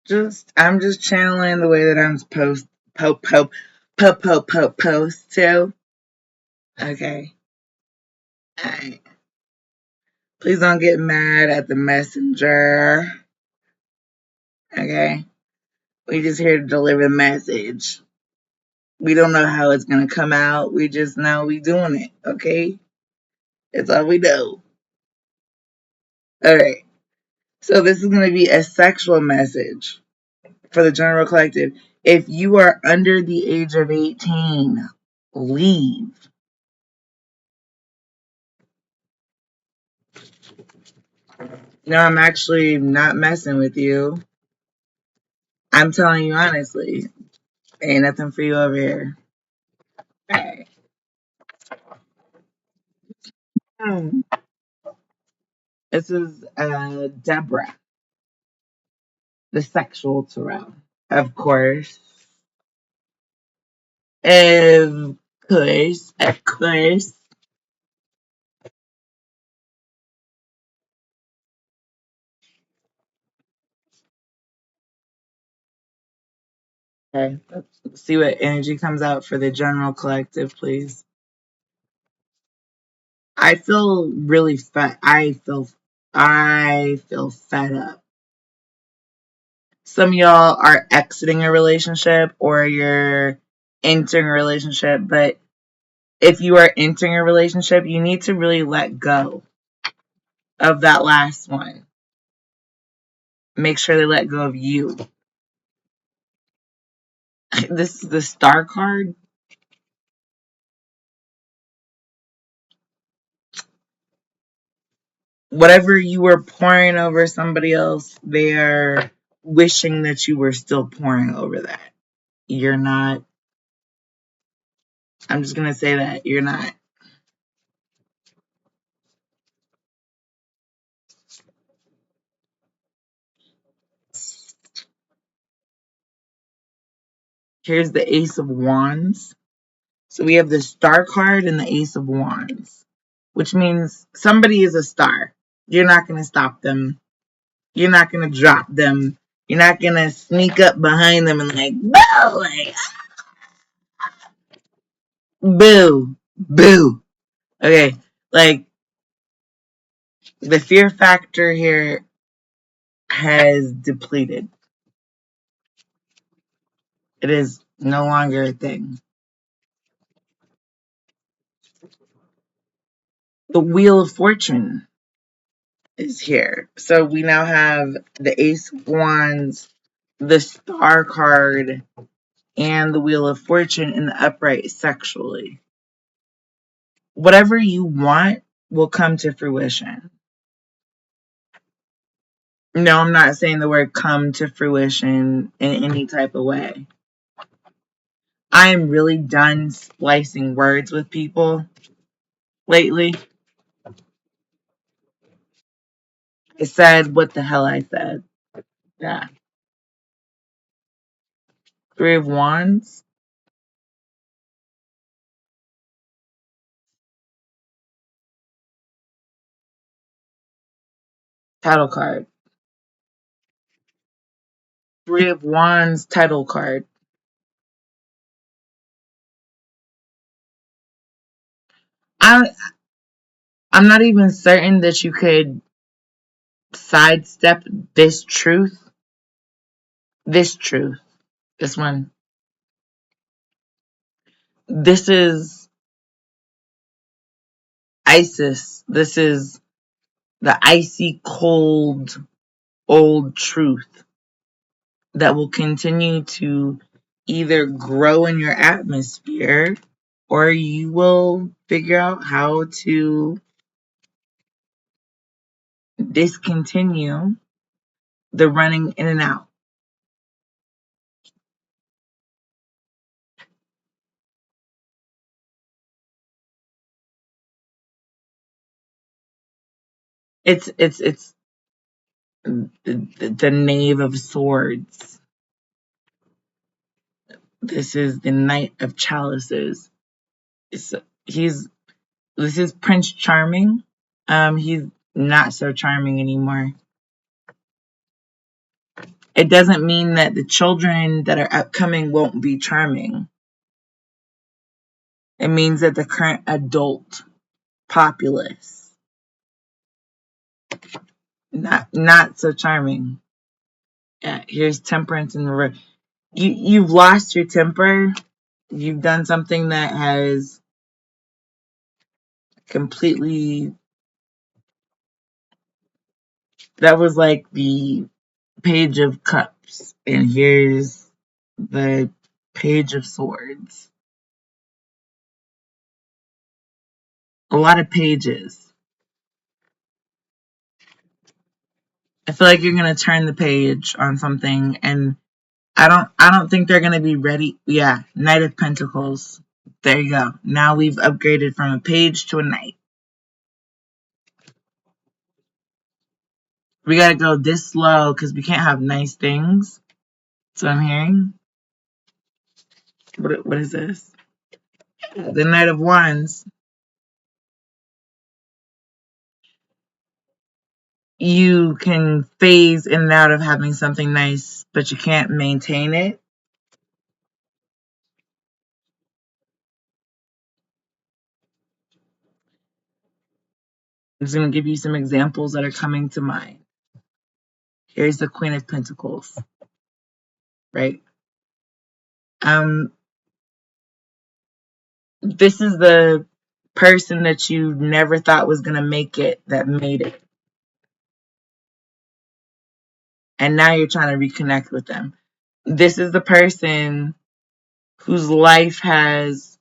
I'm just channeling the way that I'm supposed post to. Okay. Alright. Please don't get mad at the messenger. Okay. We just here to deliver the message. We don't know how it's gonna come out. We just know we doing it. Okay. That's all we know. Alright. So this is gonna be a sexual message for the general collective. If you are under the age of 18, leave. No, I'm actually not messing with you. I'm telling you honestly. Ain't nothing for you over here. Alright. Hmm. This is Deborah, the sexual tarot. Of course. Of course. Of course. Okay. Let's see what energy comes out for the general collective, please. I feel really fed. I feel fed up. Some of y'all are exiting a relationship or you're entering a relationship, but if you are entering a relationship, you need to really let go of that last one. Make sure they let go of you. This is the star card. Whatever you were pouring over somebody else, they are wishing that you were still pouring over that. You're not. I'm just going to say that. You're not. Here's the Ace of Wands. So we have the Star card and the Ace of Wands, which means somebody is a star. You're not going to stop them. You're not going to drop them. You're not going to sneak up behind them and like, boo, like, boo, boo. Okay, like the fear factor here has depleted. It is no longer a thing. The Wheel of Fortune is here. So we now have the Ace of Wands, the Star card, and the Wheel of Fortune in the upright sexually. Whatever you want will come to fruition. No, I'm not saying the word come to fruition in any type of way. I am really done splicing words with people lately. I said what the hell I said. Yeah. Three of Wands. Title card. Three of Wands title card. I I'm not even certain that you could sidestep this truth. This truth. This one. This is Isis. This is the icy cold old truth that will continue to either grow in your atmosphere or you will figure out how to discontinue the running in and out. It's the Knave of Swords. This is the Knight of Chalices. It's, he's this is Prince Charming. He's not so charming anymore. It doesn't mean that the children that are upcoming won't be charming. It means that the current adult populace, not so charming. Yeah, here's temperance in reverse. You've lost your temper. You've done something that has completely, that was like the page of cups, and here's the page of swords. A lot of pages. I feel like you're gonna turn the page on something, and I don't think they're gonna be ready. Yeah, Knight of Pentacles. There you go. Now we've upgraded from a page to a knight. We gotta go this slow because we can't have nice things. So I'm hearing. What is this? The Knight of Wands. You can phase in and out of having something nice, but you can't maintain it. I'm just going to give you some examples that are coming to mind. Here's the Queen of Pentacles, right? This is the person that you never thought was going to make it that made it. And now you're trying to reconnect with them. This is the person whose life has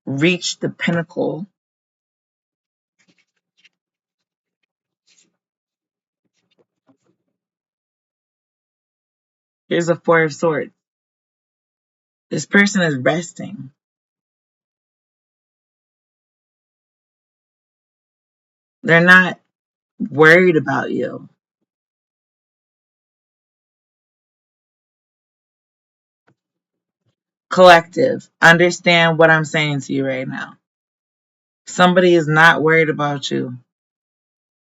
reached the pinnacle. Here's a Four of Swords. This person is resting. They're not worried about you. Collective, understand what I'm saying to you right now. Somebody is not worried about you.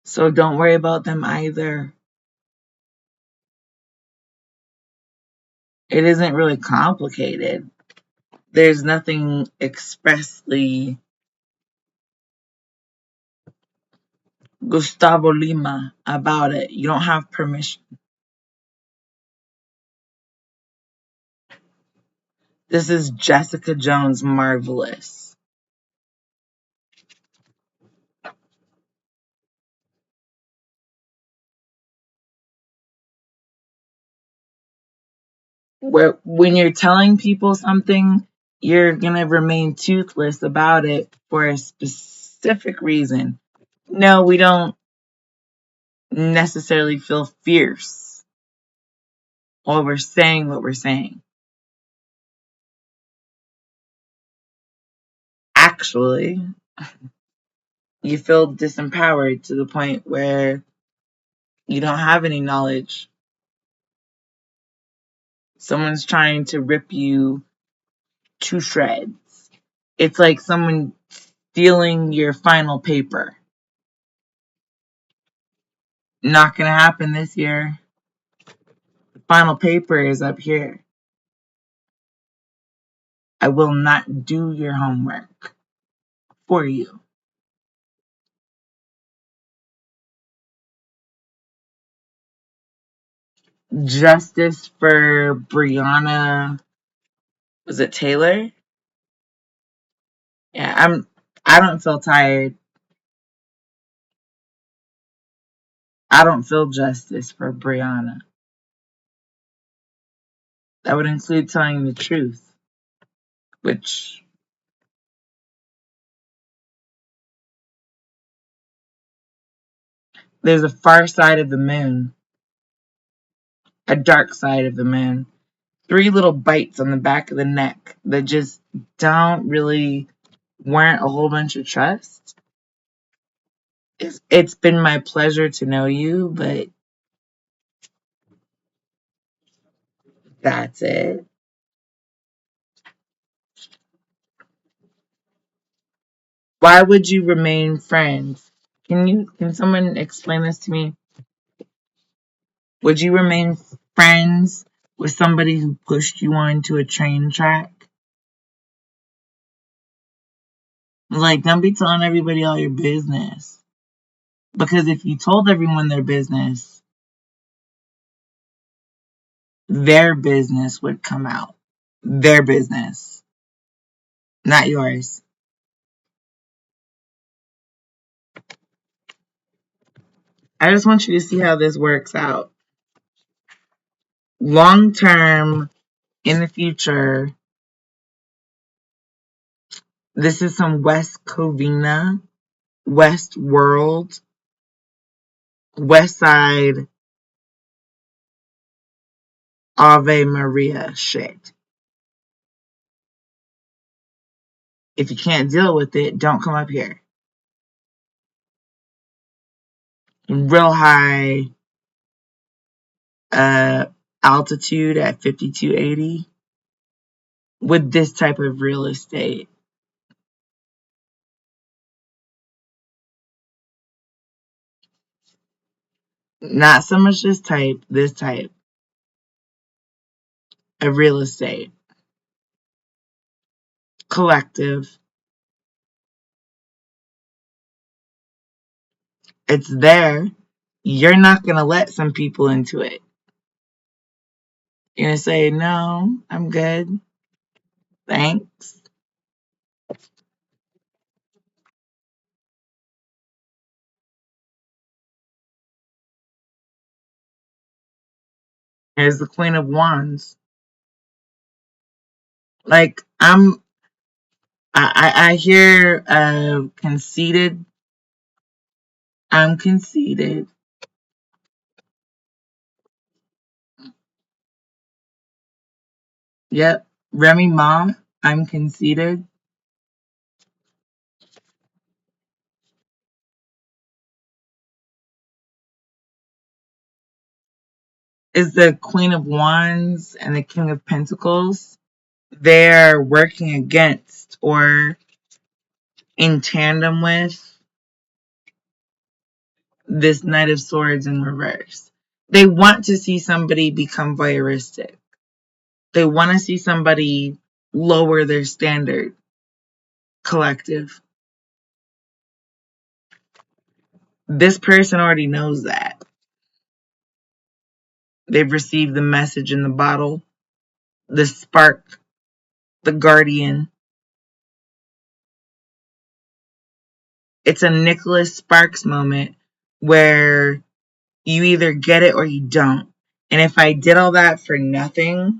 So don't worry about them either. It isn't really complicated. There's nothing expressly Gustavo Lima about it. You don't have permission. This is Jessica Jones Marvelous. Where when you're telling people something, you're gonna remain toothless about it for a specific reason. No, we don't necessarily feel fierce while we're saying what we're saying. Actually, you feel disempowered to the point where you don't have any knowledge. Someone's trying to rip you to shreds. It's like someone stealing your final paper. Not gonna happen this year. The final paper is up here. I will not do your homework for you. Justice for Breonna. Was it Taylor? Yeah, I don't feel tired. I don't feel justice for Breonna. That would include telling the truth, which there's a far side of the moon, a dark side of the moon. 3 little bites on the back of the neck that just don't really warrant a whole bunch of trust. It's been my pleasure to know you, but that's it. Why would you remain friends? Can someone explain this to me? Would you remain friends with somebody who pushed you onto a train track. Like, don't be telling everybody all your business. Because if you told everyone their business would come out. Their business, not yours. I just want you to see how this works out. Long term, in the future, this is some West Covina, West World, West Side, Ave Maria shit. If you can't deal with it, don't come up here. Real high altitude at 5280 with this type of real estate. Not so much this type of real estate. Collective. It's there. You're not going to let some people into it. You're going to say, no, I'm good. Thanks. Here's the Queen of Wands. Like, I hear conceited. I'm conceited. Yep. Remy Ma, I'm conceited. Is the Queen of Wands and the King of Pentacles. They're working against or in tandem with this Knight of Swords in reverse. They want to see somebody become voyeuristic. They want to see somebody lower their standard. Collective. This person already knows that. They've received the message in the bottle, the spark, the guardian. It's a Nicholas Sparks moment where you either get it or you don't. And if I did all that for nothing,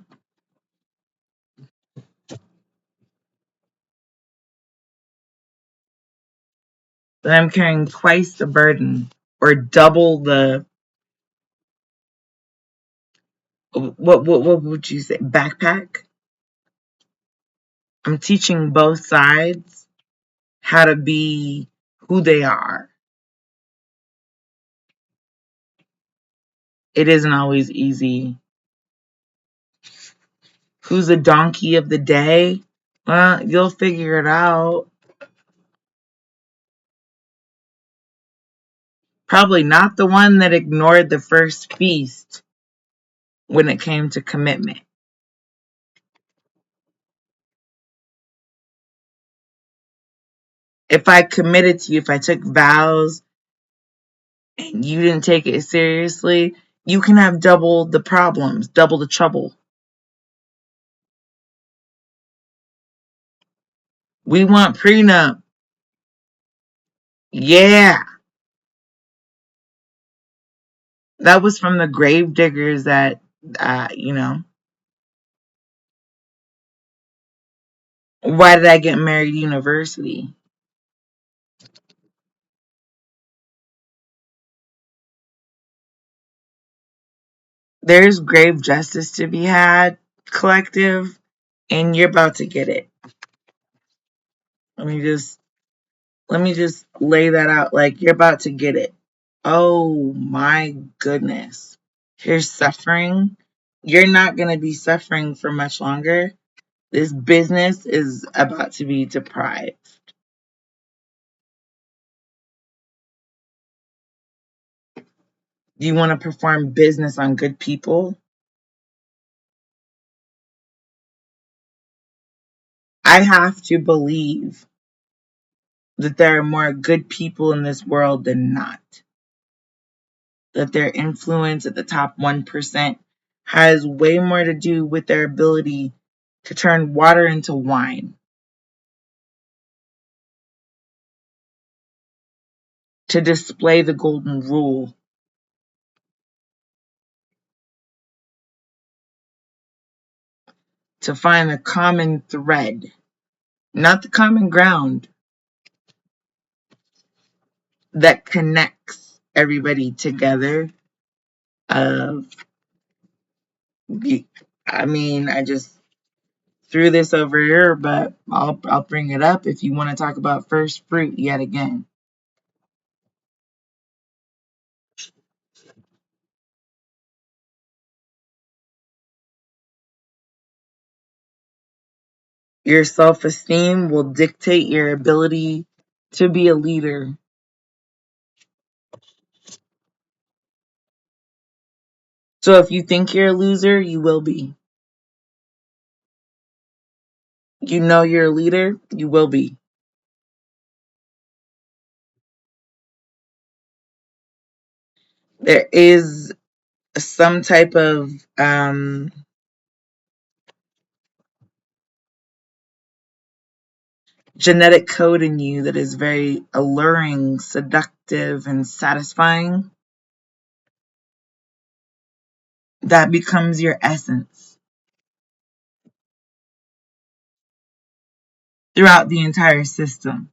then I'm carrying twice the burden or double the what would you say, backpack? I'm teaching both sides how to be who they are. It isn't always easy. Who's the donkey of the day? Well, you'll figure it out. Probably not the one that ignored the first feast when it came to commitment. If I committed to you, if I took vows and you didn't take it seriously, you can have double the problems, double the trouble. We want prenup. Yeah. That was from the grave diggers that, why did I get married university? There's grave justice to be had, collective, and you're about to get it. Let me just lay that out. Like, you're about to get it. Oh my goodness. Here's suffering. You're not going to be suffering for much longer. This business is about to be deprived. Do you want to perform business on good people? I have to believe that there are more good people in this world than not. That their influence at the top 1% has way more to do with their ability to turn water into wine, to display the golden rule, to find the common thread, not the common ground that connects everybody together. Uh, I mean, I just threw this over here, but I'll bring it up if you want to talk about first fruit yet again. Your self-esteem will dictate your ability to be a leader. So if you think you're a loser, you will be. You know you're a leader, you will be. There is some type of genetic code in you that is very alluring, seductive, and satisfying. That becomes your essence throughout the entire system.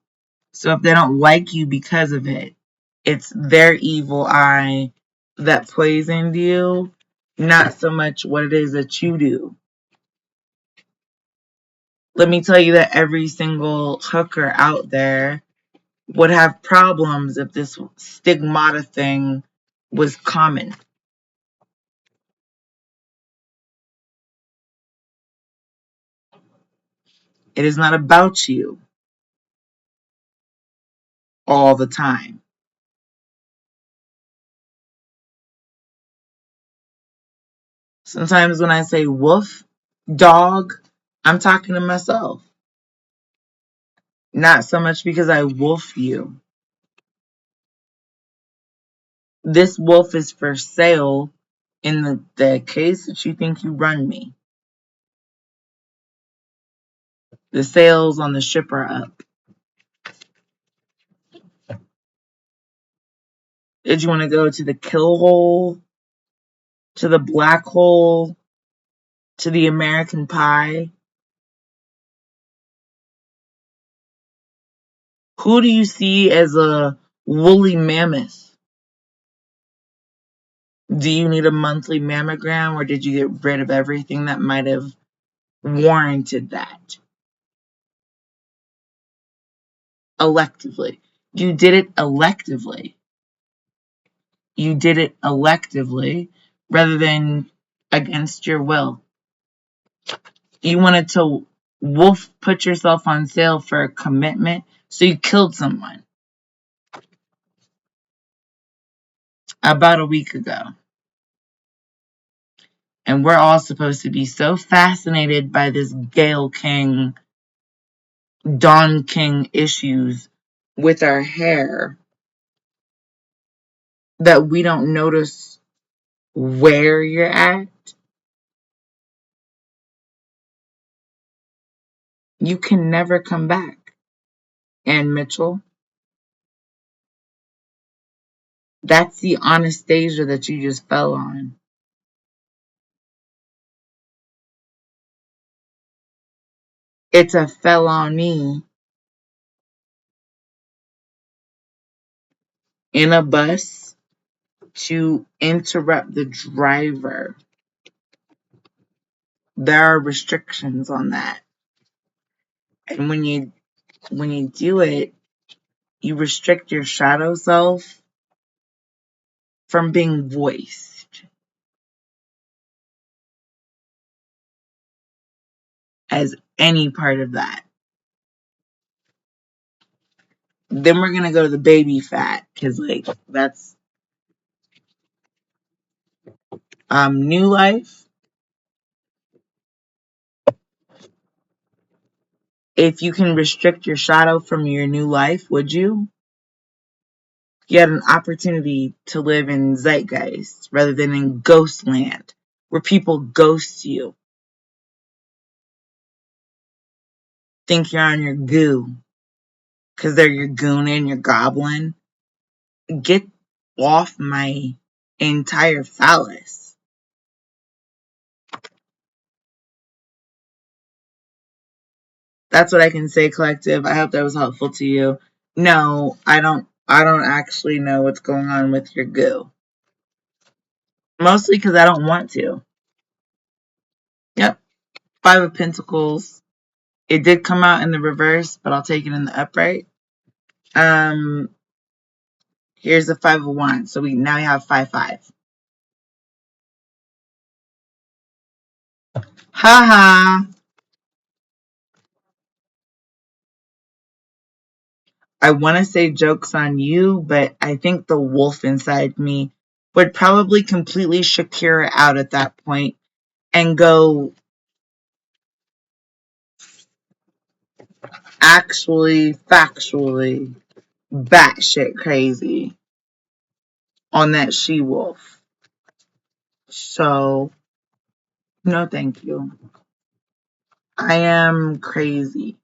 So if they don't like you because of it, it's their evil eye that plays into you, not so much what it is that you do. Let me tell you that every single hooker out there would have problems if this stigmata thing was common. It is not about you all the time. Sometimes when I say wolf, dog, I'm talking to myself. Not so much because I wolf you. This wolf is for sale in the case that you think you run me. The sales on the ship are up. Did you want to go to the kill hole, to the black hole, to the American pie? Who do you see as a woolly mammoth? Do you need a monthly mammogram, or did you get rid of everything that might have warranted that? Electively. You did it electively. You did it electively rather than against your will. You wanted to wolf put yourself on sale for a commitment, so you killed someone about a week ago. And we're all supposed to be so fascinated by this Gayle King, Don King issues with our hair that we don't notice where you're at. You can never come back. Ann Mitchell, that's the Anastasia that you just fell on. It's a felony in a bus to interrupt the driver. There are restrictions on that. And when you do it, you restrict your shadow self from being voiced as any part of that. Then we're gonna go to the baby fat, because like that's new life. If you can restrict your shadow from your new life, would you? You had an opportunity to live in zeitgeist rather than in ghost land, where people ghost you, think you're on your goo, because they're your goon and your goblin. Get off my entire phallus. That's what I can say, collective. I hope that was helpful to you. No, I don't actually know what's going on with your goo. Mostly because I don't want to. Yep. Five of Pentacles. It did come out in the reverse, but I'll take it in the upright. Um, Here's the Five of Wands. So we now have 5-5. Haha. I want to say joke's on you, but I think the wolf inside me would probably completely Shakira out at that point and go actually, factually, batshit crazy on that she wolf. So, no thank you. I am crazy.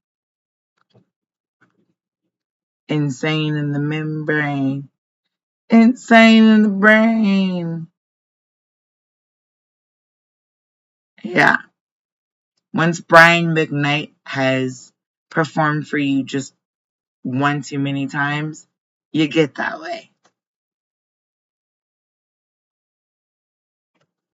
Insane in the membrane. Insane in the brain. Yeah. Once Brian McKnight has performed for you just one too many times, you get that way.